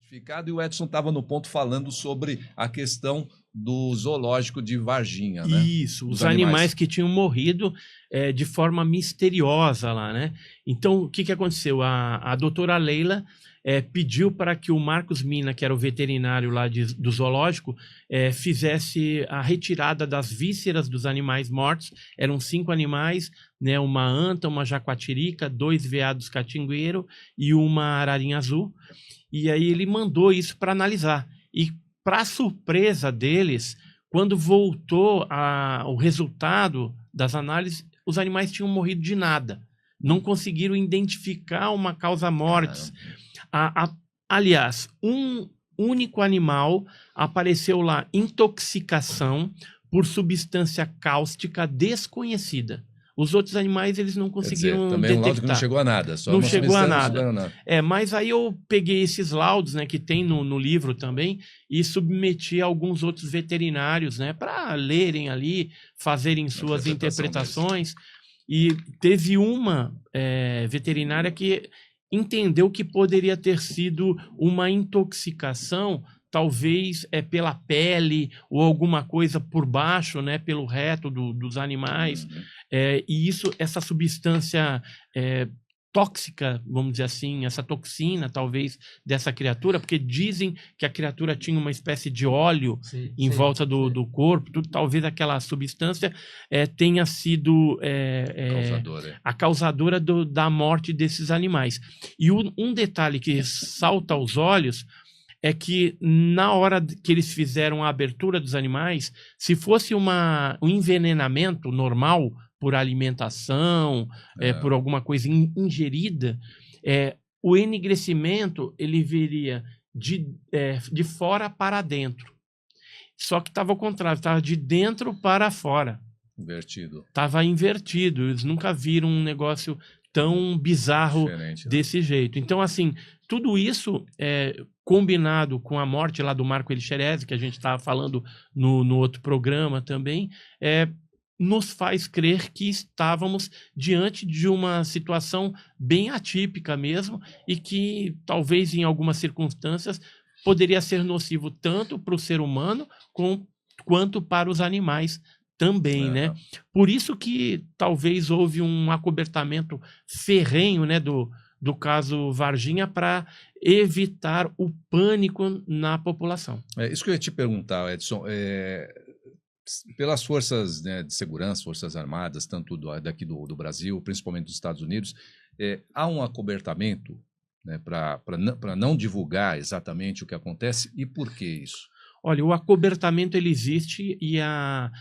identificado, e o Edson estava no ponto falando sobre a questão do zoológico de Varginha, né? Isso, os animais que tinham morrido de forma misteriosa lá, né? Então, o que aconteceu? A doutora Leila pediu para que o Marcos Mina, que era o veterinário lá do zoológico, fizesse a retirada das vísceras dos animais mortos. Eram 5 animais, né? Uma anta, uma jaguatirica, 2 veados catingueiro e uma ararinha azul. E aí ele mandou isso para analisar. E, para surpresa deles, quando voltou o resultado das análises, os animais tinham morrido de nada. Não conseguiram identificar uma causa mortis. Aliás, um único animal apareceu lá, intoxicação por substância cáustica desconhecida. Os outros animais, eles não conseguiram também detectar. Um laudo que não chegou a nada. Só não chegou a nada. Mas aí eu peguei esses laudos, né, que tem no livro também, e submeti a alguns outros veterinários, né, para lerem ali, fazerem suas interpretações. E teve uma veterinária que entendeu que poderia ter sido uma intoxicação, talvez pela pele ou alguma coisa por baixo, né, pelo reto dos animais. E essa substância tóxica, vamos dizer assim, essa toxina, talvez, dessa criatura, porque dizem que a criatura tinha uma espécie de óleo em volta do corpo, talvez aquela substância tenha sido a causadora da morte desses animais. E um detalhe que salta aos olhos é que na hora que eles fizeram a abertura dos animais, se fosse um envenenamento normal, por alimentação, por alguma coisa ingerida, o enegrecimento ele viria de fora para dentro. Só que estava ao contrário, estava de dentro para fora. Invertido. Estava invertido, eles nunca viram um negócio tão bizarro desse jeito. Então, assim, tudo isso combinado com a morte lá do Marco Elixerez, que a gente estava falando no outro programa também, nos faz crer que estávamos diante de uma situação bem atípica mesmo e que talvez em algumas circunstâncias poderia ser nocivo tanto para o ser humano quanto para os animais também, né? Por isso que talvez houve um acobertamento ferrenho, né, do caso Varginha para evitar o pânico na população. Isso que eu ia te perguntar, Edson. Pelas forças, né, de segurança, forças armadas, tanto daqui do Brasil, principalmente dos Estados Unidos, há um acobertamento, né, para não divulgar exatamente o que acontece. E por que isso? Olha, o acobertamento ele existe e a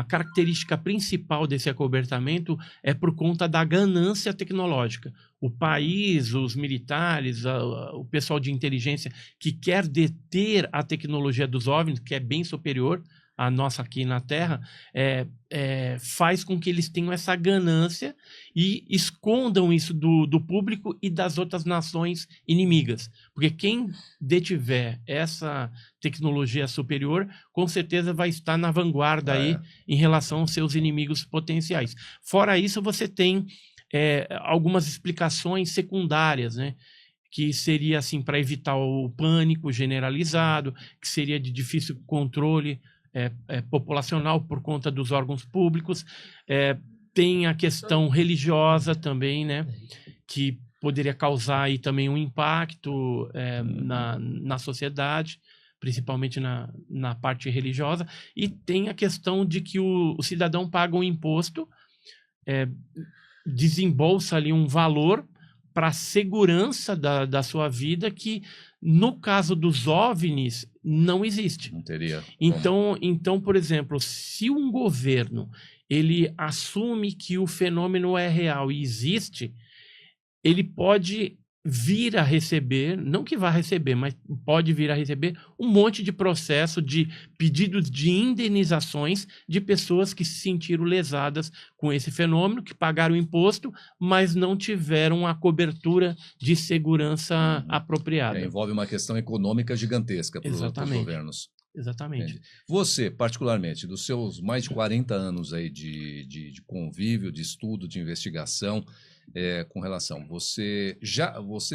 característica principal desse acobertamento é por conta da ganância tecnológica. O país, os militares, o pessoal de inteligência que quer deter a tecnologia dos OVNIs, que é bem superior a nossa aqui na Terra, faz com que eles tenham essa ganância e escondam isso do público e das outras nações inimigas. Porque quem detiver essa tecnologia superior, com certeza vai estar na vanguarda aí em relação aos seus inimigos potenciais. Fora isso, você tem algumas explicações secundárias, né? Que seria assim para evitar o pânico generalizado, que seria de difícil controle populacional por conta dos órgãos públicos. Tem a questão religiosa também, né, que poderia causar aí também um impacto na sociedade, principalmente na parte religiosa. E tem a questão de que o cidadão paga um imposto, desembolsa ali um valor para a segurança da sua vida, que no caso dos OVNIs não existe. Não teria. Então, por exemplo, se um governo ele assume que o fenômeno é real e existe, ele pode vir a receber, não que vá receber, mas pode vir a receber um monte de processo de pedidos de indenizações de pessoas que se sentiram lesadas com esse fenômeno, que pagaram imposto, mas não tiveram a cobertura de segurança apropriada. Envolve uma questão econômica gigantesca para os governos. Exatamente. Entendi. Você, particularmente, dos seus mais de 40 anos aí de convívio, de estudo, de investigação, com relação, você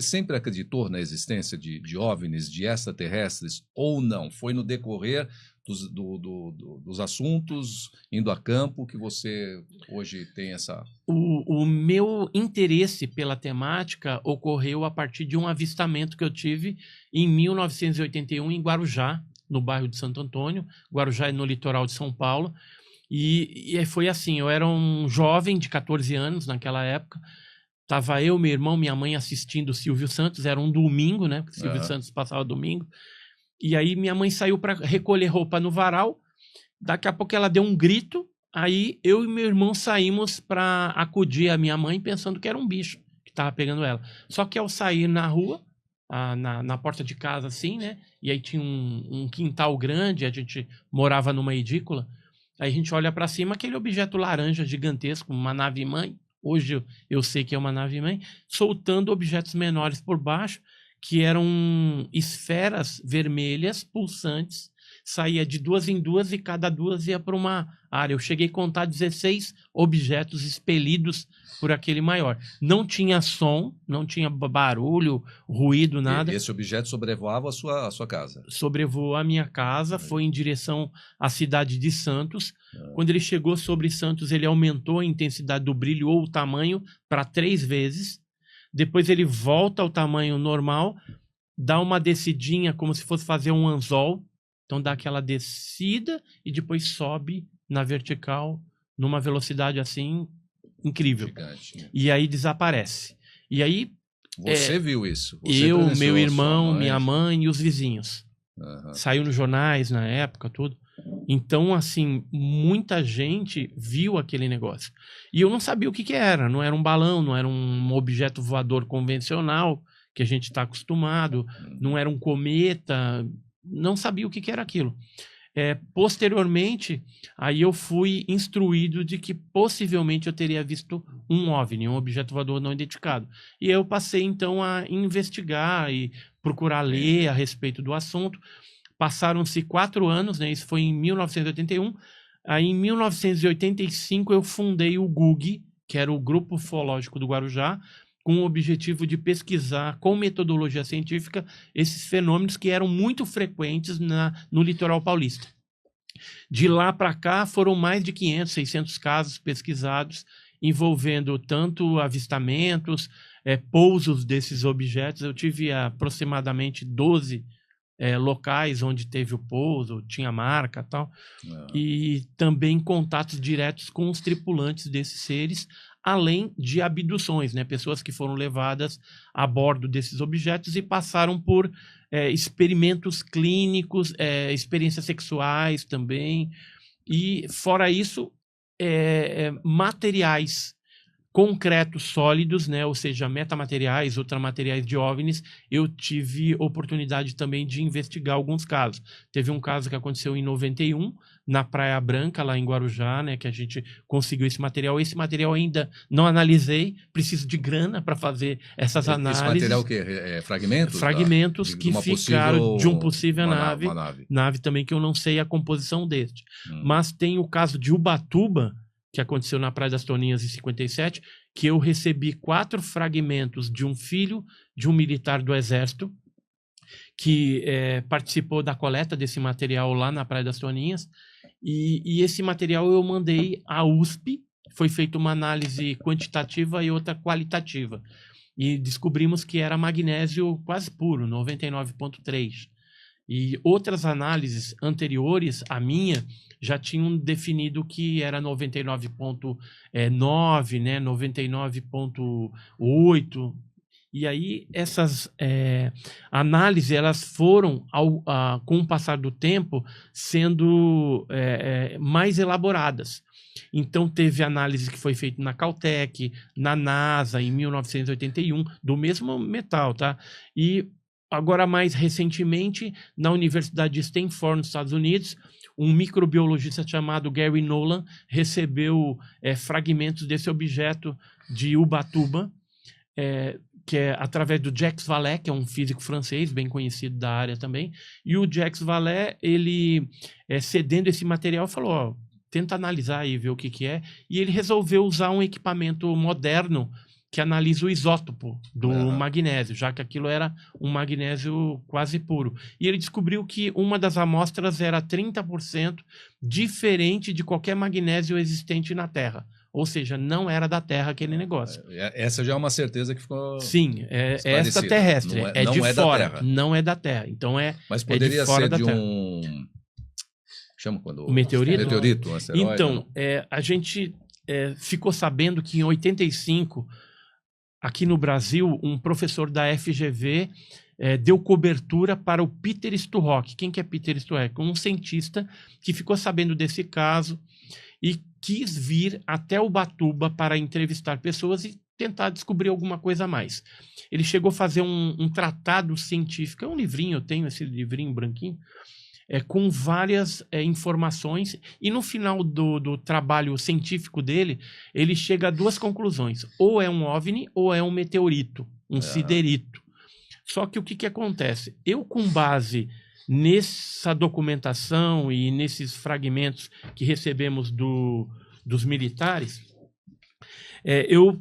sempre acreditou na existência de OVNIs, de extraterrestres, ou não? Foi no decorrer dos assuntos, indo a campo, que você hoje tem essa... O meu interesse pela temática ocorreu a partir de um avistamento que eu tive em 1981 em Guarujá, no bairro de Santo Antônio. Guarujá é no litoral de São Paulo. E foi assim, eu era um jovem de 14 anos naquela época. Tava eu, meu irmão, minha mãe assistindo o Silvio Santos. Era um domingo, né? Porque Silvio Santos passava domingo. E aí minha mãe saiu para recolher roupa no varal. Daqui a pouco ela deu um grito. Aí eu e meu irmão saímos para acudir a minha mãe, pensando que era um bicho que estava pegando ela. Só que ao sair na rua, na porta de casa assim, né? E aí tinha um quintal grande, a gente morava numa edícula. Aí a gente olha para cima, aquele objeto laranja gigantesco, uma nave-mãe. Hoje eu sei que é uma nave-mãe, soltando objetos menores por baixo, que eram esferas vermelhas pulsantes. Saía de 2 em 2 e cada 2 ia para uma área. Eu cheguei a contar 16 objetos expelidos por aquele maior. Não tinha som, não tinha barulho, ruído, nada. E esse objeto sobrevoava a sua casa? Sobrevoou a minha casa, foi em direção à cidade de Santos. Quando ele chegou sobre Santos, ele aumentou a intensidade do brilho ou o tamanho para 3 vezes. Depois ele volta ao tamanho normal, dá uma descidinha como se fosse fazer um anzol. Então dá aquela descida e depois sobe na vertical numa velocidade assim incrível. Gigante. E aí desaparece. E aí você viu isso? Você eu, meu irmão, minha mãe e os vizinhos. Saiu nos jornais na época, tudo. Então, assim, muita gente viu aquele negócio. E eu não sabia o que era. Não era um balão, não era um objeto voador convencional que a gente está acostumado, não era um cometa. Não sabia o que era aquilo. Posteriormente, aí eu fui instruído de que possivelmente eu teria visto um OVNI, um objeto voador não identificado. E eu passei, então, a investigar e procurar ler a respeito do assunto. Passaram-se 4 anos, né? Isso foi em 1981. Aí, em 1985, eu fundei o GUG, que era o Grupo Ufológico do Guarujá, com o objetivo de pesquisar com metodologia científica esses fenômenos que eram muito frequentes no litoral paulista. De lá para cá foram mais de 500, 600 casos pesquisados envolvendo tanto avistamentos, pousos desses objetos. Eu tive aproximadamente 12 locais onde teve o pouso, tinha marca e tal, e também contatos diretos com os tripulantes desses seres, além de abduções, né? Pessoas que foram levadas a bordo desses objetos e passaram por experimentos clínicos, experiências sexuais também, e fora isso, materiais concretos sólidos, né? Ou seja, metamateriais, ultramateriais de OVNIs. Eu tive oportunidade também de investigar alguns casos. Teve um caso que aconteceu em 91, na Praia Branca, lá em Guarujá, né? Que a gente conseguiu esse material. Esse material ainda não analisei, preciso de grana para fazer essas análises. Esse material o quê? Fragmentos? Fragmentos que ficaram de um possível nave também, que eu não sei a composição deste. Mas tem o caso de Ubatuba, que aconteceu na Praia das Toninhas em 57, que eu recebi 4 fragmentos de um filho de um militar do Exército, que participou da coleta desse material lá na Praia das Toninhas, e esse material eu mandei à USP, foi feita uma análise quantitativa e outra qualitativa, e descobrimos que era magnésio quase puro, 99,3%. E outras análises anteriores à minha já tinham definido que era 99,9, né, 99,8. E aí essas análises elas foram, com o passar do tempo, sendo mais elaboradas. Então teve análise que foi feita na Caltech, na NASA, em 1981, do mesmo metal, tá? E agora, mais recentemente, na Universidade de Stanford, nos Estados Unidos, um microbiologista chamado Gary Nolan recebeu fragmentos desse objeto de Ubatuba, que é através do Jacques Vallée, que é um físico francês, bem conhecido da área também. E o Jacques Vallée, ele, cedendo esse material, falou, ó, tenta analisar e ver o que é. E ele resolveu usar um equipamento moderno que analisa o isótopo do magnésio, já que aquilo era um magnésio quase puro. E ele descobriu que uma das amostras era 30% diferente de qualquer magnésio existente na Terra. Ou seja, não era da Terra aquele negócio. Essa já é uma certeza que ficou. Sim, é extraterrestre. Não é não de é fora. Da Terra. Não é da Terra. Então Mas poderia de fora ser da de Terra. Chama quando. O meteorito? Meteorito, um asteroide. Então, a gente ficou sabendo que em 85, aqui no Brasil, um professor da FGV deu cobertura para o Peter Sturrock. Quem que é Peter Sturrock? Um cientista que ficou sabendo desse caso e quis vir até Ubatuba para entrevistar pessoas e tentar descobrir alguma coisa a mais. Ele chegou a fazer um tratado científico, é um livrinho, eu tenho esse livrinho branquinho, com várias informações, e no final do trabalho científico dele, ele chega a duas conclusões: ou é um OVNI ou é um meteorito, um siderito. Só que o que acontece? Eu, com base nessa documentação e nesses fragmentos que recebemos dos militares, eu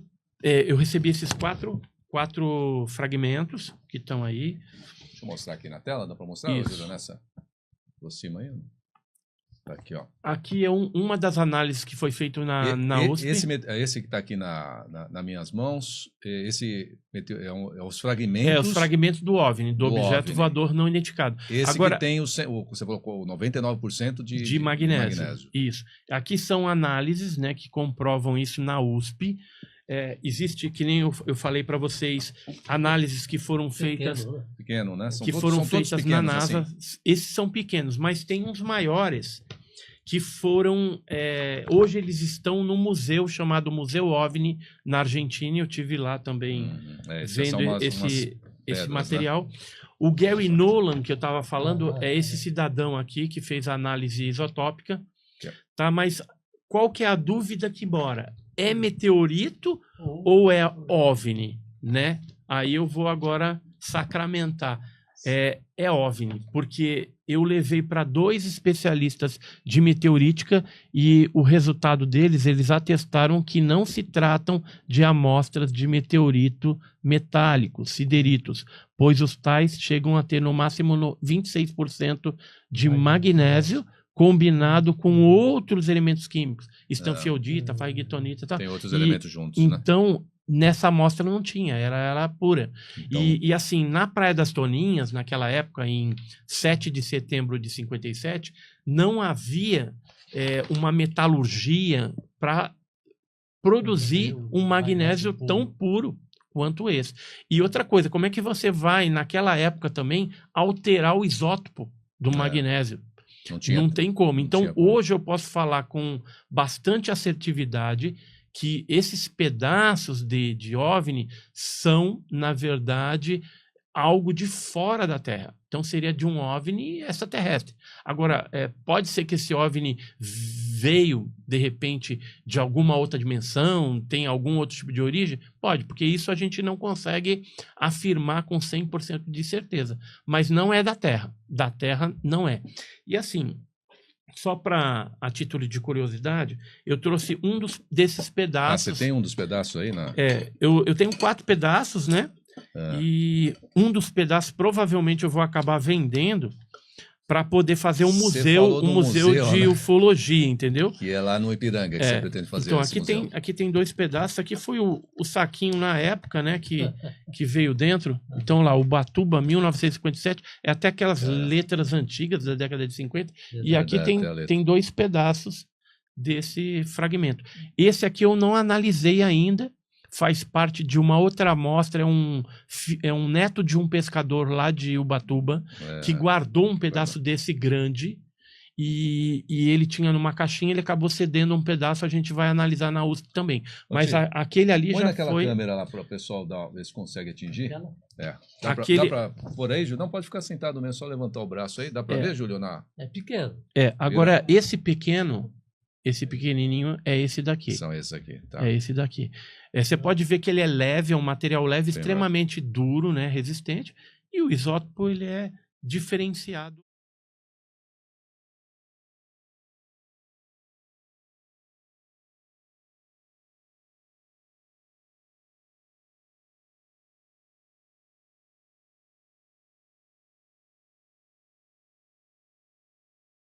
recebi esses quatro fragmentos que estão aí. Deixa eu mostrar aqui na tela, dá para mostrar? Isso. Nessa? Aproxima aí. Tá aqui, ó. Aqui é uma das análises que foi feita na USP. Esse que está aqui nas minhas mãos, os fragmentos. Os fragmentos do OVNI, do objeto voador não identificado. Esse agora, que tem você colocou 99% de magnésio. Isso. Aqui são análises, né, que comprovam isso na USP. Existe, que nem eu falei para vocês, análises que foram feitas... Pequeno, né? Foram feitas na NASA. Assim. Esses são pequenos, mas tem uns maiores que foram... hoje eles estão no museu chamado Museu OVNI, na Argentina. Eu estive lá também vendo esse material. Né? O Gary Nolan, que eu estava falando, é esse cidadão aqui que fez a análise isotópica. Tá? Mas qual que é a dúvida que mora? É meteorito ou é OVNI, né? Aí eu vou agora sacramentar. É OVNI, porque eu levei para 2 especialistas de meteorítica e o resultado deles, eles atestaram que não se tratam de amostras de meteorito metálico, sideritos, pois os tais chegam a ter no máximo 26% de magnésio, combinado com outros elementos químicos, estanfiodita, fargitonita, tá? Tem outros elementos juntos, então, nessa amostra não tinha, era pura. Então... E assim, na Praia das Toninhas, naquela época, em 7 de setembro de 57, não havia uma metalurgia para produzir um magnésio tão puro quanto esse. E outra coisa, como é que você vai, naquela época também, alterar o isótopo do magnésio? Não tem como. Então, hoje eu posso falar com bastante assertividade que esses pedaços de OVNI são, na verdade, algo de fora da Terra. Então, seria de um OVNI extraterrestre. Agora, pode ser que esse OVNI veio, de repente, de alguma outra dimensão, tem algum outro tipo de origem? Pode, porque isso a gente não consegue afirmar com 100% de certeza. Mas não é da Terra. Da Terra não é. E assim, só a título de curiosidade, eu trouxe desses pedaços. Você tem um dos pedaços aí? Eu tenho 4 pedaços, né? E um dos pedaços provavelmente eu vou acabar vendendo para poder fazer um museu de ufologia, entendeu? Que é lá no Ipiranga que você pretende fazer. Então, aqui tem 2 pedaços. Aqui foi o saquinho na época, né, que veio dentro. Então lá, Ubatuba, 1957, é até aquelas letras antigas da década de 50. E aqui tem 2 pedaços desse fragmento. Esse aqui eu não analisei ainda. Faz parte de uma outra amostra, é um neto de um pescador lá de Ubatuba, que guardou um pedaço desse grande, e ele tinha numa caixinha, ele acabou cedendo um pedaço, a gente vai analisar na USP também. Mas aquele ali já naquela foi... câmera lá para o pessoal ver se consegue atingir. Dá para por aí, Júlio? Não pode ficar sentado mesmo, só levantar o braço aí. Dá para ver, Júlio? É pequeno. Agora, esse pequeno... Esse pequenininho é esse daqui. São esses aqui, tá. É esse daqui. Você pode ver que ele é leve, é um material leve, extremamente duro, né, resistente. E o isótopo, ele é diferenciado.